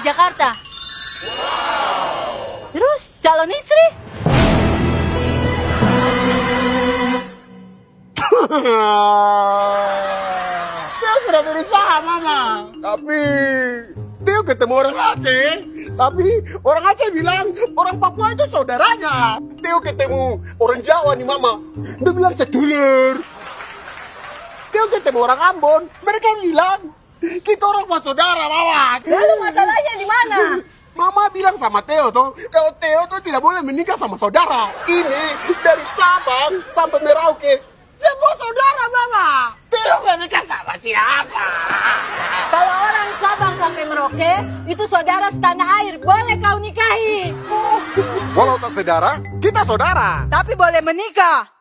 Jakarta. Terus calon istri? Teo sudah berusaha, Mama. Tapi Teo ketemu orang Aceh. Tapi orang Aceh bilang orang Papua itu saudaranya. Teo ketemu orang Jawa nih, Mama. Dia bilang sedulur. Teo ketemu orang Ambon. Mereka bilang kita orang saudara, Mama. Lalu masalahnya di mana? Mama bilang sama Teo tuh, kalau Teo tuh tidak boleh menikah sama saudara. Ini dari Sabang sampai Merauke. Semua saudara, Mama. Teo gak nikah sama siapa. Kalau orang Sabang sampai Merauke, itu saudara setanah air. Boleh kau nikahi. Walau tak saudara, kita saudara. Tapi boleh menikah.